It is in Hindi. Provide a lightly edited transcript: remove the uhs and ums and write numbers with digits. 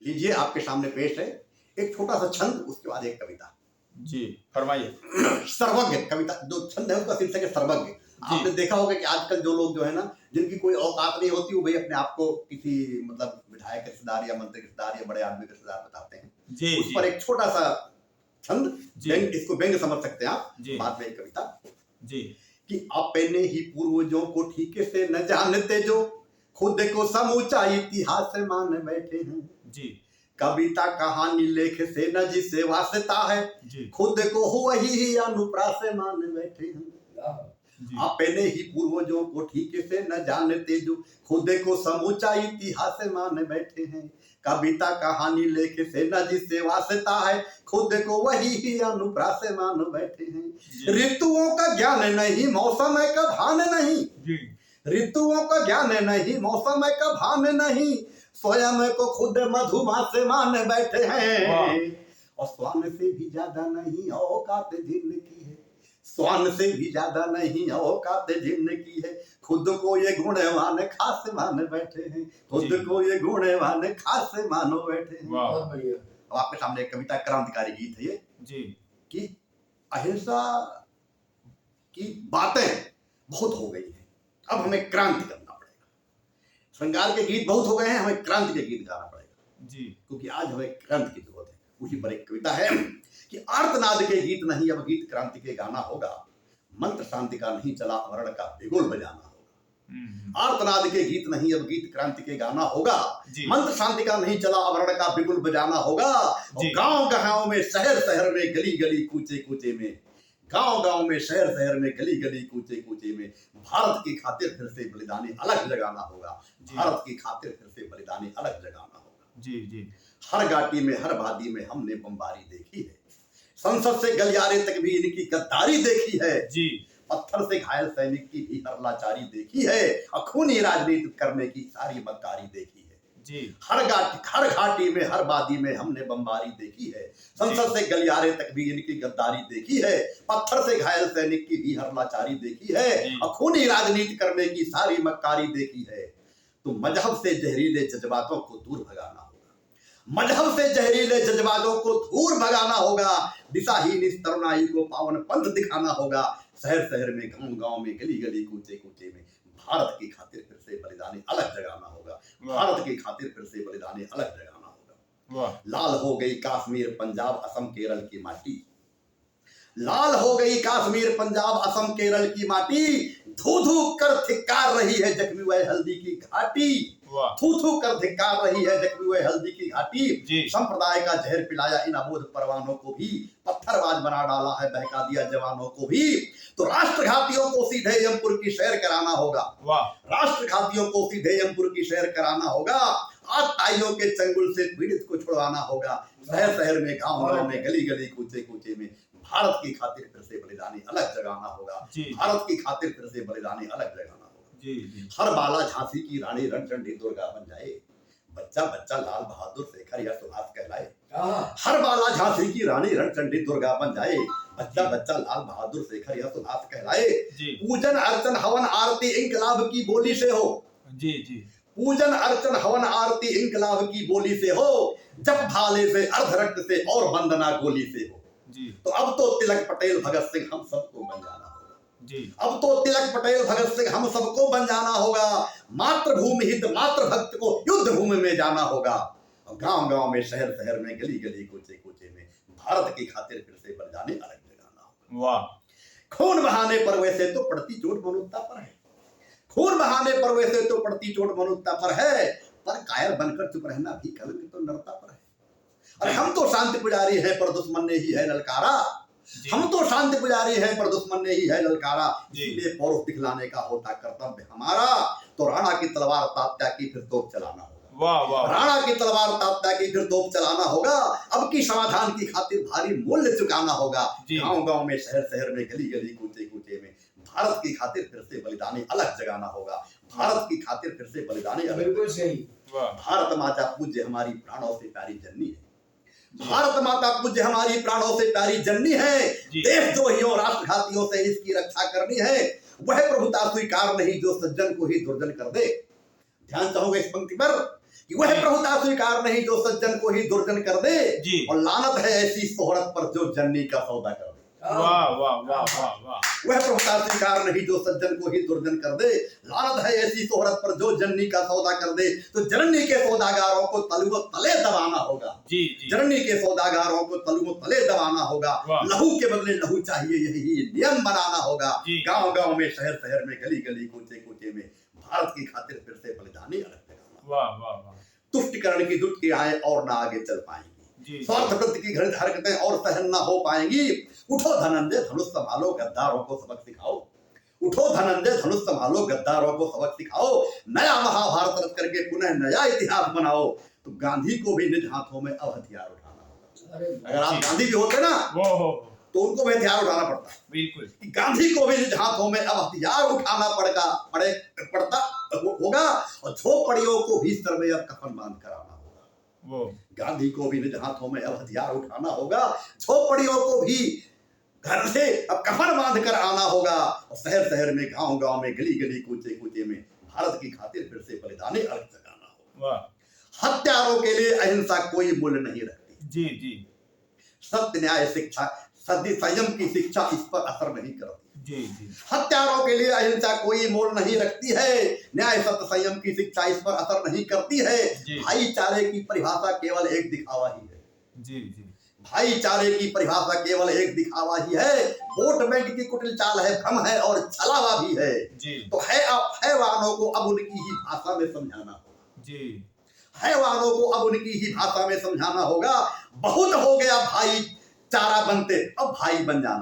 लीजिए आपके सामने पेश है एक छोटा सा छंद, उसके बाद एक कविता। जी फरमाइए। सर्वज्ञ कविता जो छंद है उसका शीर्षक है सर्वज्ञ। आपने देखा होगा कि आजकल जो लोग जो है ना, जिनकी कोई औकात नहीं होती, वो भाई अपने आप को किसी मतलब विधायक रिश्तेदार या मंत्री रिश्तेदार या बड़े आदमी रिश्तेदार बताते हैं। जी उस पर एक छोटा सा छंद, इसको व्यंग समझ सकते हैं आप। जी बाद में एक कविता जी कि अपने ही पूर्वजों को ठीक से न जानते, जो खुद को समूचा इतिहास मान बैठे हैं। जी कविता कहानी लेख से न जिसे वास्ता है, जी खुद को वही अनुप्रास मान बैठे हैं। जी अपने ही पूर्वजों को ठीक से न जानते, जो खुद को समूचा इतिहास मान बैठे हैं। कविता कहानी लेख से न जिसे वास्ता है, खुद को वही अनुप्रास मान बैठे हैं। ऋतुओं का ज्ञान नहीं, मौसम का भान नहीं। ऋतुओं का ज्ञान नहीं, मौसम का भान नहीं, स्वयं को खुद मधुमास मान बैठे हैं। और स्वान से भी ज्यादा नहीं औकात जिन्न की है, स्वान से भी ज्यादा नहीं औकात जिन्न की है। खुद को ये गुणवान खास मान बैठे हैं, खुद को ये गुणवान खास मानो बैठे हैं। बहुत बढ़िया। अब आपके सामने एक कविता, क्रांतिकारी गीत है ये जी कि अहिंसा की बातें बहुत हो गई हैं, अब हमें क्रांति करना पड़ेगा। श्रृंगार के गीत बहुत हो गए हैं, हमें क्रांति के गीत गाना पड़ेगा जी, क्योंकि आज हमें क्रांति की जरूरत है। उसी पर एक कविता है कि आर्तनाद के गीत नहीं, अब गीत क्रांति के गाना होगा। मंत्र शांति का नहीं चला, वर्ण का बिगुल बजाना होगा। आर्तनाद के गीत नहीं, अब गीत क्रांति के गाना होगा। मंत्र शांति का नहीं चला, वर्ण का बिगुल बजाना होगा। गांव गांव में, शहर शहर में, गली गली कूचे कूचे में, गांव गांव में, शहर शहर में, गली गली कूचे कूचे में भारत की खातिर फिर से बलिदानी अलग जगाना होगा। भारत की खातिर फिर से बलिदानी अलग जगाना होगा। जी जी। हर घाटी में, हर वादी में हमने बमबारी देखी है, संसद से गलियारे तक भी इनकी गद्दारी देखी है जी। पत्थर से घायल सैनिक की भी हर लाचारी देखी है, और खूनी राजनीति करने की सारी मक्कारी देखी है जी। हर घाटी में, हर वादी में हमने बमबारी देखी है, संसद से गलियारे तक भी इनकी गद्दारी देखी है, पत्थर से घायल सैनिक की भी हर लाचारी देखी है, और खूनी राजनीति करने की सारी मक्कारी देखी है। तो मजहब से जहरीले जज्बातों को दूर भगाना होगा, मजहब से जहरीले जज्बातों को दूर भगाना होगा। दिशाहीन इस तरुणाई को पावन पंथ दिखाना होगा। शहर शहर में, गांव गांव में, गली गली कूचे कूचे में भारत की खातिर फिर से बलिदानी अलग जगाना होगा। भारत की खातिर फिर से बलिदानी अलग जगाना होगा। लाल हो गई काश्मीर, पंजाब, असम, केरल की माटी, लाल हो गई काश्मीर, पंजाब, असम, केरल की माटी, धू धू कर धिक्कार रही है जख्मी हुए हल्दी की घाटी, थू थू कर धिक्कार रही है जख्मी हुए हल्दी की घाटी। संप्रदाय का जहर पिलाया इन अबोध परवानों को भी, पत्थरबाज बना डाला है बहका दिया जवानों को भी। तो राष्ट्रघातियों को सीधे यमपुर की सैर कराना होगा, राष्ट्रघातियों को सीधे यमपुर की सैर कराना होगा। आताइयों के चंगुल से पीड़ित को छुड़वाना होगा। शहर शहर में, गांव गांव में, गली गली कूचे कूचे में भारत की खातिर फिर से बलिदानी अलग जगाना होगा। भारत की खातिर फिर से बलिदानी अलग जगाना होगा। हर बाला झांसी की रानी, रणचंडी दुर्गा बन जाए, बच्चा बच्चा लाल बहादुर शेखर या सुभाष कहलाए। हर बाला झांसी की रानी, रणचंडी दुर्गा बन जाए, बच्चा बच्चा लाल बहादुर शेखर या सुभाष कहलाए। पूजन अर्चन हवन आरती इंकलाब की बोली से हो, जी जी। पूजन अर्चन हवन आरती इंकलाब की बोली से हो, जब भाले से, अर्ध रक्त से और वंदना गोली से हो। तो अब तो तिलक पटेल भगत सिंह हम सबको बन जाना होगा जी। अब तो तिलक पटेल भगत सिंह हम सबको बन जाना होगा। मातृभूमि हित मातृ भक्त को युद्ध भूमि में जाना होगा। और गांव गांव में, शहर शहर में, गली गली कूचे कूचे में भारत की खातिर फिर से बलिदानी अलग जगाना होगा। वाह। खून बहाने पर वैसे तो पड़ती चोट मनुष्यता पर है, खून बहाने पर वैसे तो पड़ती चोट मनुष्यता पर है, पर कायर बनकर चुप रहना भी कलंक तो नरता पर है। अरे हम तो शांति पुजारी हैं पर दुश्मन ने ही है ललकारा, हम तो शांति पुजारी हैं पर दुश्मन ने ही है ललकारा। इसलिए पौरुष दिखलाने का होता कर्तव्य हमारा। तो राणा की तलवार तात्या की फिर तोप चलाना होगा। वाह वाह। राणा की तलवार तात्या की फिर तोप चलाना होगा। अब की समाधान की खातिर भारी मूल्य चुकाना होगा। गांव गांव में, शहर शहर में, गली गली कूचे कूचे में भारत की खातिर फिर से बलिदानी अलग जगाना होगा। भारत की खातिर फिर से बलिदानी अलग। बिल्कुल सही। भारत माता पूज्य हमारी प्राणों से प्यारी जननी है, भारत माता पूज्य हमारी प्राणों से प्यारी जननी है। देशद्रोहियों, राष्ट्रघातियों से इसकी रक्षा करनी है। वह प्रभुता स्वीकार नहीं जो सज्जन को ही दुर्जन कर दे। ध्यान चाहूंगा इस पंक्ति पर कि वह प्रभुता स्वीकार नहीं जो सज्जन को ही दुर्जन कर दे, जी। और लानत है ऐसी शोहरत पर जो जननी का सौदा कर दे। वाह वाह वाह वाह वाह। वह प्रभुता स्वीकार नहीं जो सज्जन को ही दुर्जन कर दे, लानत है ऐसी शोहरत पर जो जननी का सौदा कर दे। तो जननी के सौदागारों को तलुओं तले दबाना होगा। जी जी। जननी के सौदागारों को तलुओं तले दबाना होगा। वाह। लहू के बदले लहू चाहिए, यही नियम बनाना होगा। जी। गांव गांव में, शहर शहर में, गली गली, कूचे कूचे में भारत की खातिर फिर से बलिदानी अलग लगाना। वाह वाह वाह। तुष्टिकरण की दुष्ट की आए और ना आगे चल पाएंगी। जी। स्वार्थ वृत्ति की घृणित हरकतें और सहन ना हो पाएंगी। उठो धनंजय धनुष संभालो, गद्दारों को सबक सिखाओ। उठो धनंजय धनुष संभालो, गद्दारों को सबक सिखाओ। नया महाभारत रच करके पुनः नया इतिहास बनाओ। तो गांधी को भी निज हाथों में अब हथियार उठाना होगा। अगर आप गांधी जी होते ना वो तो उनको भी हथियार उठाना पड़ता। बिल्कुल। कि गांधी को भी निज हाथों में अब हथियार उठाना पड़ता होगा, और झोपड़ियों को भी सर में अब कफन बांध कर आना होगा। वो गांधी को भी निज हाथों में अब हथियार उठाना होगा, झोपड़ियों को भी घर से अब कफन बांध कर आना होगा, और शहर शहर में, गांव गांव में, गली गली, कूचे कूचे में भारत की खातिर फिर से बलिदानी अलग जगाना होगा। वाह। हत्यारों के लिए अहिंसा कोई मूल्य नहीं रखती। जी जी। सत्य न्याय शिक्षा, सदी संयम की शिक्षा इस पर असर नहीं करती। जी जी। हत्यारों के लिए अहिंसा कोई मोल नहीं रखती है। न्याय सत्य संयम की शिक्षा इस पर असर नहीं करती है। जी। भाईचारे की परिभाषा केवल एक दिखावा ही है। जी जी। भाईचारे की परिभाषा केवल एक दिखावा ही है। वोट बैंक की कुटिल चाल है, भ्रम है और छलावा भी है। जी। तो हैवानों को अब उनकी ही भाषा में समझाना होगा। जी। हैवानों को अब उनकी ही भाषा में समझाना होगा। बहुत हो गया भाई चारा बनते, अब भाई बन जाना।